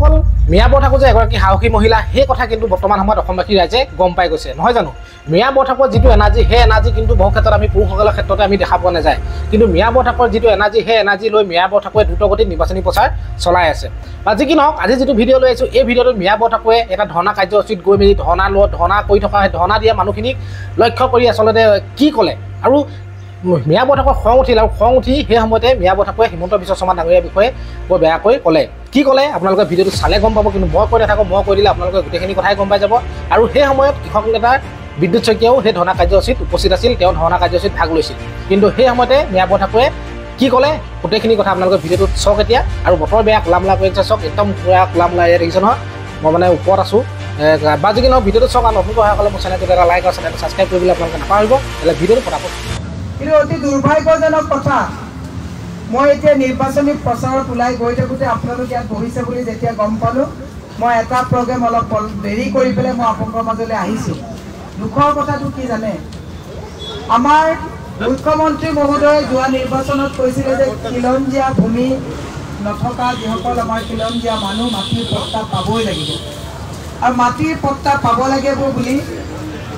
অকল মিয়া বৰঠাকুৰ যে এগৰাকী সাহসী মহিলা সেই কথা কিন্তু বৰ্তমান সময়ত অসমবাসী ৰাইজে গম পাই গৈছে নহয় জানো মিয়া বৰঠাকুৰৰ যিটো এনাৰ্জি সেই এনাৰ্জি কিন্তু বহু ক্ষেত্ৰত আমি পুৰুষসকলৰ ক্ষেত্ৰতে আমি দেখা পোৱা নাযায় কিন্তু মিয়া বৰঠাকুৰৰ যিটো এনাৰ্জি সেই এনাৰ্জি লৈ মিয়া বৰঠাকুৰে দ্ৰুতগতিত নিৰ্বাচনী প্ৰচাৰ চলাই আছে বা যি কি নহওক আজি যিটো ভিডিঅ' লৈ আহিছোঁ এই ভিডিঅ'টোত মিয়া বৰঠাকুৰে এটা ধৰ্ণা কাৰ্যসূচীত গৈ মেলি ধৰ্ণা কৰি থকা ধৰ্ণা দিয়া মানুহখিনিক লক্ষ্য কৰি আচলতে কি ক'লে আৰু মিয়া বৰঠাকুৰৰ খং উঠিল আৰু খং উঠি সেই সময়তে মিয়া বৰঠাকুৰে হিমন্ত বিশ্ব শৰ্মা ডাঙৰীয়াৰ বিষয়ে বৰ বেয়াকৈ ক'লে কি ক'লে আপোনালোকে ভিডিঅ'টো চালে গম পাব কিন্তু মই কৈ নাথাকোঁ মই কৈ দিলে আপোনালোকে গোটেইখিনি কথাই গম পাই যাব আৰু সেই সময়ত কৃষক নেতাৰ বিদ্যুৎ শইকীয়াও সেই ধৰ্ণা কাৰ্যসূচীত উপস্থিত আছিল তেওঁ ধৰ্ণা কাৰ্যসূচীত ভাগ লৈছিল কিন্তু সেই সময়তে মিয়া বৰঠাকুৰে কি ক'লে গোটেইখিনি কথা আপোনালোকে ভিডিঅ'টোত চাওক এতিয়া আৰু বতৰ বেয়া কোলা মোলা কৰি আছে চাওক একদম পুৰা কোলা মোলা ইয়াত দেখিছে নহয় মই মানে ওপৰত আছোঁ বা যদি নহয় ভিডিঅ'টো চাওক আৰু নতুন অহাসকলে মোৰ চেনেলটো এটা লাইক আৰু চেনেলটো ছাবস্ক্ৰাইব কৰিবলৈ আপোনালোকে নাপাহৰিব তেতিয়াহ'লে ভিডিঅ'টো পঠাব কিন্তু অতি দুৰ্ভাগ্যজনক কথা মই এতিয়া নিৰ্বাচনী প্ৰচাৰত ওলাই গৈ থাকোঁতে আপোনালোক ইয়াত বহিছে বুলি যেতিয়া গম পালোঁ মই এটা প্ৰগ্ৰেম অলপ দেৰি কৰি পেলাই মই আপোনালোকৰ মাজলৈ আহিছোঁ দুখৰ কথাটো কি জানে আমাৰ মুখ্যমন্ত্ৰী মহোদয়ে যোৱা নিৰ্বাচনত কৈছিলে যে খিলঞ্জীয়া ভূমি নথকা যিসকল আমাৰ খিলঞ্জীয়া মানুহ মাটিৰ পট্টা পাবই লাগিব আৰু মাটিৰ পট্টা পাব লাগিব বুলি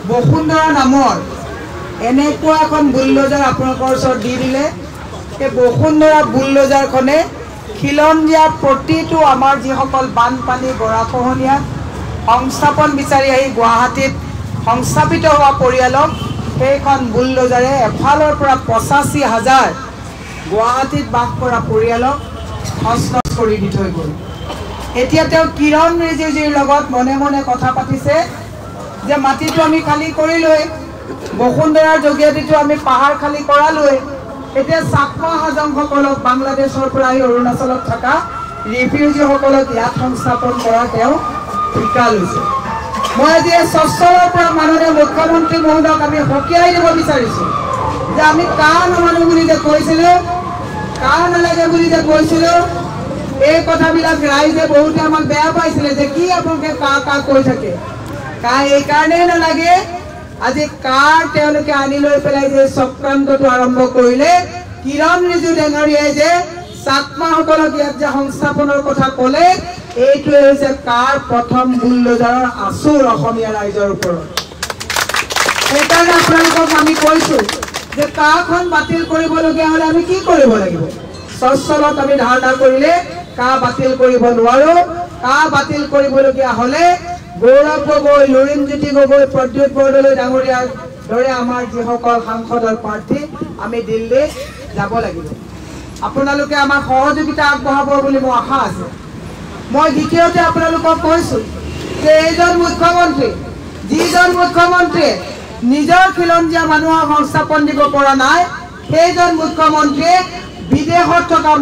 বসুন্ধৰা নামৰ এনেকুৱা এখন বুলডোজাৰ আপোনালোকৰ ওচৰত দি দিলে এই বসুন্ধৰা বুলডোজাৰখনে খিলঞ্জীয়া প্ৰতিটো আমাৰ যিসকল বানপানী গৰাখহনীয়া সংস্থাপন বিচাৰি আহি গুৱাহাটীত সংস্থাপিত হোৱা পৰিয়ালক সেইখন বুলডোজাৰে এফালৰ পৰা ৮৫,০০০ গুৱাহাটীত বাস কৰা পৰিয়ালক হস্তগত কৰি দি থৈ গ'ল এতিয়া তেওঁ কিৰণ ৰিজিজুৰ লগত মনে মনে কথা পাতিছে যে মাটিটো আমি খালী কৰিলোৱে বসুন্ধৰাৰ যোগেদিতো আমি পাহাৰ খালী কৰালোৱে এতিয়া চাকমা হাজংসকলক বাংলাদেশৰ পৰা আহি অৰুণাচলত থকা ৰিফিউজিসকলক ইয়াত সংস্থাপন কৰা তেওঁ ঠিকা লৈছে মই আজি স্বচ্ছলৰ পৰা মাননীয় মুখ্যমন্ত্ৰী মহোদয়ক আমি সকীয়াই দিব বিচাৰিছোঁ যে আমি কাৰ নামানো বুলি যে কৈছিলোঁ কাৰ নালাগে বুলি যে কৈছিলোঁ এই কথাবিলাক ৰাইজে বহুতে আমাক বেয়া পাইছিলে যে কি আপোনালোকে কাৰ কৈ থাকে কাৰ এইকাৰণেই নালাগে আজি কাৰ তেওঁলোকে আনি লৈ পেলাই যে চক্ৰান্তটো আৰম্ভ কৰিলে কিৰণ ৰিজু ডাঙৰীয়াই যে চাকমাসকলক ইয়াত যে সংস্থাপনৰ কথা ক'লে এইটোৱে হৈছে কাৰ প্ৰথম বুলডোজাৰৰ আচুৰ অসমীয়া ৰাইজৰ ওপৰত সেইকাৰণে আপোনালোকক আমি কৈছোঁ যে কাখন বাতিল কৰিবলগীয়া হ'লে আমি কি কৰিব লাগিব স্বচ্ছলত আমি ধাৰণা কৰিলে কা বাতিল কৰিব নোৱাৰোঁ কা বাতিল কৰিবলগীয়া হ'লে গৌৰৱ গগৈ লুৰিণজ্যোতি গগৈ প্ৰদ্যুৎ বৰদলৈ ডাঙৰীয়াৰ দৰে আমাৰ যিসকল সাংসদৰ প্ৰাৰ্থী আমি দিল্লীত যাব লাগিব আপোনালোকে আমাক সহযোগিতা আগবঢ়াব বুলি মোৰ আশা আছে মই দ্বিতীয়তে আপোনালোকক কৈছোঁ যে এইজন মুখ্যমন্ত্ৰী যিজন মুখ্যমন্ত্ৰীয়ে নিজৰ খিলঞ্জীয়া মানুহক সংস্থাপন দিব পৰা নাই সেইজন মুখ্যমন্ত্ৰীয়ে বিদেশত থকা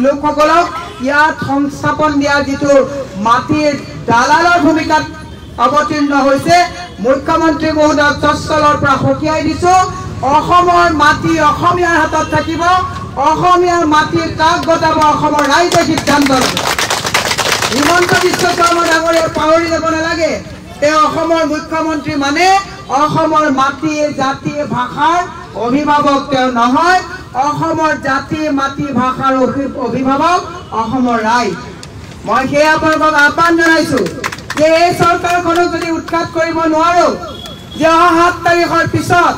লোকসকলক ইয়াত সংস্থাপন দিয়াৰ যিটো মাটিৰ দালালৰ ভূমিকাত অৱতীৰ্ণ হৈছে মুখ্যমন্ত্ৰী মহোদয়ক স্বচ্ছলৰ পৰা সকীয়াই দিছোঁ অসমৰ মাটি অসমীয়াৰ হাতত থাকিব অসমীয়াৰ মাটিৰ কাক গতাব অসমৰ ৰাইজে সিদ্ধান্ত ল'ব হিমন্ত বিশ্ব শৰ্মা ডাঙৰীয়াই পাহৰি যাব নালাগে তেওঁ অসমৰ মুখ্যমন্ত্ৰী মানে অসমৰ মাটি জাতি ভাষাৰ অভিভাৱক তেওঁ নহয় অসমৰ জাতি মাটি ভাষাৰ অভিভাৱক অসমৰ ৰাইজ মই সেই আপোনালোকক আহ্বান জনাইছোঁ যে এই চৰকাৰখনক যদি উৎখাত কৰিব নোৱাৰোঁ যে অহা ৭ তাৰিখৰ পিছত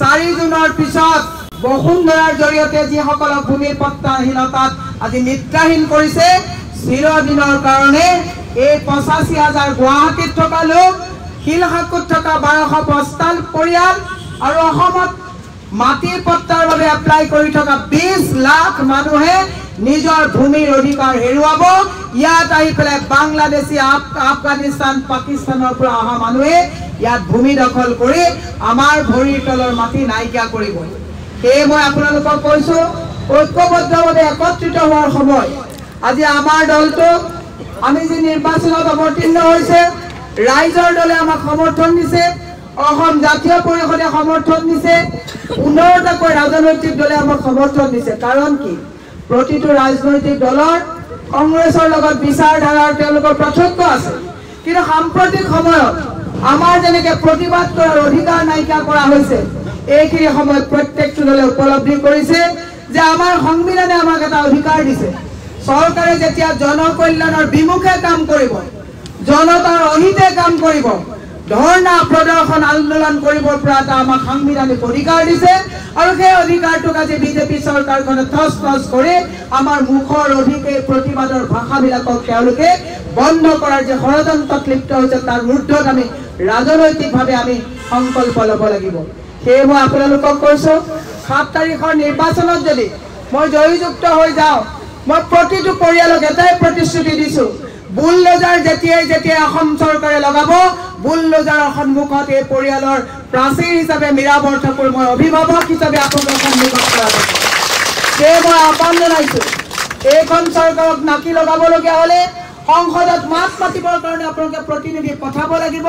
৪ জুনৰ পিছত বসুন্ধৰাৰ জৰিয়তে যিসকলক ভূমিৰ পট্টাহীনতাত আজি নিদ্ৰাহীন কৰিছে চিৰদিনৰ কাৰণে এই ৮৫,০০০ গুৱাহাটীত থকা লোক শিলসাকুত থকা ১২৫০ পৰিয়াল আৰু অসমত মাটিৰ পট্টাৰ বাবে এপ্লাই কৰি থকা ২০ লাখ মানুহে নিজৰ ভূমিৰ অধিকাৰ হেৰুৱাব ইয়াত আহি পেলাই বাংলাদেশী আফগানিস্তান পাকিস্তানৰ পৰা অহা মানুহে ইয়াত ভূমি দখল কৰি আমাৰ ভৰিৰ তলৰ মাটি নাইকিয়া কৰিব সেয়ে মই আপোনালোকক কৈছোঁ ঐক্যবদ্ধভাৱে একত্ৰিত হোৱাৰ সময় আজি আমাৰ দলটো আমি যি নিৰ্বাচনত অৱতীৰ্ণ হৈছে ৰাইজৰ দলে আমাক সমৰ্থন দিছে অসম জাতীয় পৰিষদে সমৰ্থন দিছে ১৫টাকৈ ৰাজনৈতিক দলে আমাক সমৰ্থন দিছে কাৰণ কি প্ৰতিটো ৰাজনৈতিক দলৰ কংগ্ৰেছৰ লগত বিচাৰধাৰাৰ তেওঁলোকৰ পাৰ্থক্য আছে কিন্তু সাম্প্ৰতিক সময়ত আমাৰ যেনেকৈ প্ৰতিবাদ কৰাৰ অধিকাৰ নাইকিয়া কৰা হৈছে এইখিনি সময়ত প্ৰত্যেকটো দলে উপলব্ধি কৰিছে যে আমাৰ সংবিধানে আমাক এটা অধিকাৰ দিছে চৰকাৰে যেতিয়া জনকল্যাণৰ বিমুখে কাম কৰিব, জনতাৰ অহিতে কাম কৰিব, ধৰ্ণা প্ৰদৰ্শন আন্দোলন কৰিবৰ পৰা এটা আমাক সাংবিধানিক অধিকাৰ দিছে আৰু সেই অধিকাৰটোক আজি বিজেপি চৰকাৰখনে থচ থচ কৰি আমাৰ মুখৰ অধিকে প্ৰতিবাদৰ ভাষাবিলাকক তেওঁলোকে বন্ধ কৰাৰ যে ষড়যন্ত্ৰত লিপ্ত হৈছে তাৰ ঊৰ্ধত আমি ৰাজনৈতিকভাৱে আমি সংকল্প ল'ব লাগিব। সেয়ে মই আপোনালোকক কৈছোঁ 7 তাৰিখৰ নিৰ্বাচনত যদি মই জয়যুক্ত হৈ যাওঁ, মই প্ৰতিটো পৰিয়ালক এটাই প্ৰতিশ্ৰুতি দিছোঁ, বুলডোজাৰ যেতিয়াই অসম চৰকাৰে লগাব, বুলডোজাৰৰ সন্মুখত এই পৰিয়ালৰ প্ৰাচীৰ হিচাপে মীৰা বৰঠাকুৰ মই অভিভাৱক হিচাপে আপোনালোকৰ সন্মুখত কৰাব। সেয়ে মই আহ্বান জনাইছোঁ, এইখন চৰকাৰক নাকি লগাবলগীয়া হ'লে সংসদত মাত মাতিবৰ কাৰণে আপোনালোকে প্ৰতিনিধি পঠাব লাগিব।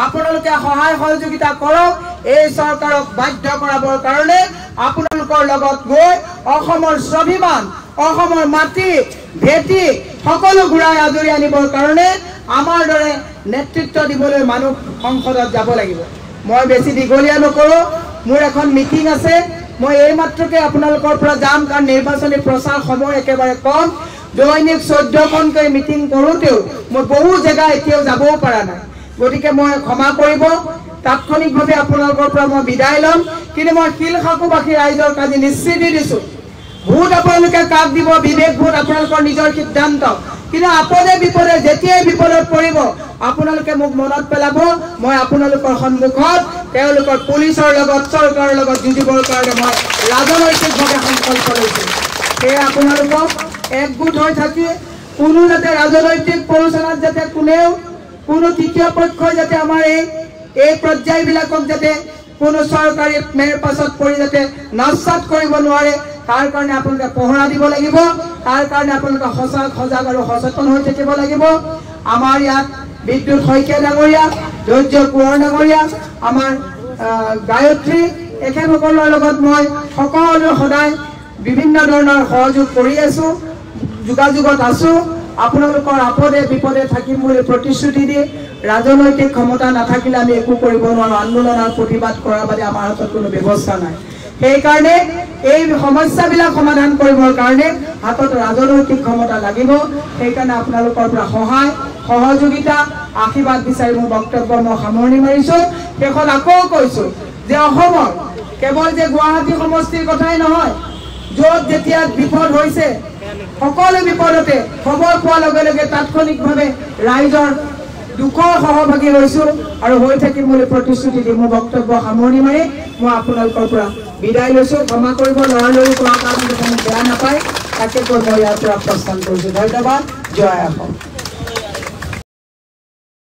আপোনালোকে সহায় সহযোগিতা কৰক, এই চৰকাৰক বাধ্য কৰাবৰ কাৰণে আপোনালোকৰ লগত গৈ অসমৰ স্বাভিমান, অসমৰ মাটি ভেটি সকলো ঘূৰাই আজৰি আনিবৰ কাৰণে আমাৰ দৰে নেতৃত্ব দিবলৈ মানুহ সংসদত যাব লাগিব। মই বেছি দীঘলীয়া নকৰোঁ, মোৰ এখন মিটিং আছে, মই এই মাত্ৰকে আপোনালোকৰ পৰা যাম, কাৰণ নিৰ্বাচনী প্ৰচাৰ সময় একেবাৰে কম। দৈনিক 14খনকৈ মিটিং কৰোঁতেও মই বহু জেগা এতিয়াও যাবও পৰা নাই, গতিকে মই ক্ষমা কৰিব। তাৎক্ষণিকভাৱে আপোনালোকৰ পৰা মই বিদায় ল'ম, কিন্তু মই শিলসাকুবাসী ৰাইজৰ কাজি নিশ্চিতি দিছোঁ, ভোট আপোনালোকে কাক দিব বিবেক ভোট আপোনালোকৰ নিজৰ সিদ্ধান্ত, কিন্তু আপদে বিপদে যেতিয়াই বিপদত পৰিব আপোনালোকে মোক মনত পেলাব। মই আপোনালোকৰ সন্মুখত তেওঁলোকৰ পুলিচৰ লগত চৰকাৰৰ লগত যুঁজিবৰ কাৰণে মই ৰাজনৈতিকভাৱে সংকল্প লৈছোঁ। সেয়ে আপোনালোকক একগোট হৈ থাকি কোনো যাতে ৰাজনৈতিক প্ৰৰোচনাত যাতে কোনো তৃতীয় পক্ষই যাতে আমাৰ এই পৰ্যায়বিলাকক যাতে কোনো চৰকাৰী মেৰ পাছত পৰি যাতে নস্বাত কৰিব নোৱাৰে, তাৰ কাৰণে আপোনালোকে পহৰা দিব লাগিব, তাৰ কাৰণে আপোনালোকে সজাগ আৰু সচেতন হৈ থাকিব লাগিব। আমাৰ ইয়াত বিদ্যুৎ শইকীয়া ডাঙৰীয়া, ধৈৰ্য কোঁৱৰ ডাঙৰীয়া, আমাৰ গায়ত্ৰী, এখেতসকলৰ লগত মই সকলো সদায় বিভিন্ন ধৰণৰ সহযোগ কৰি আছোঁ, যোগাযোগত আছোঁ। আপোনালোকৰ আপদে বিপদে থাকিম বুলি প্ৰতিশ্ৰুতি দি, ৰাজনৈতিক ক্ষমতা নাথাকিলে আমি একো কৰিব নোৱাৰোঁ, আন্দোলন আৰু প্ৰতিবাদ কৰাৰ বাদে আমাৰ হাতত কোনো ব্যৱস্থা নাই। সেইকাৰণে এই সমস্যাবিলাক সমাধান কৰিবৰ কাৰণে হাতত ৰাজনৈতিক ক্ষমতা লাগিব। সেইকাৰণে আপোনালোকৰ পৰা সহায় সহযোগিতা আশীৰ্বাদ বিচাৰি মোৰ বক্তব্য মই সামৰণি মাৰিছোঁ। শেষত আকৌ কৈছোঁ যে অসমৰ কেৱল যে গুৱাহাটী সমষ্টিৰ কথাই নহয়, য'ত যেতিয়া বিপদ হৈছে সকলো বিপদতে খবৰ পোৱাৰ লগে লগে তাৎক্ষণিকভাৱে ৰাইজৰ দুখৰ সহভাগী হৈছোঁ আৰু হৈ থাকিম বুলি প্ৰতিশ্ৰুতি দি মোৰ বক্তব্য সামৰণি মাৰি মই আপোনালোকৰ পৰা বিদায় লৈছোঁ। ক্ষমা কৰিব, লৰালৰি কৰাৰ কাৰণে বেয়া নাপায়, তাকে কৈ মই ইয়াৰ পৰা প্ৰস্থান কৰিছোঁ। ধন্যবাদ। জয় অসম।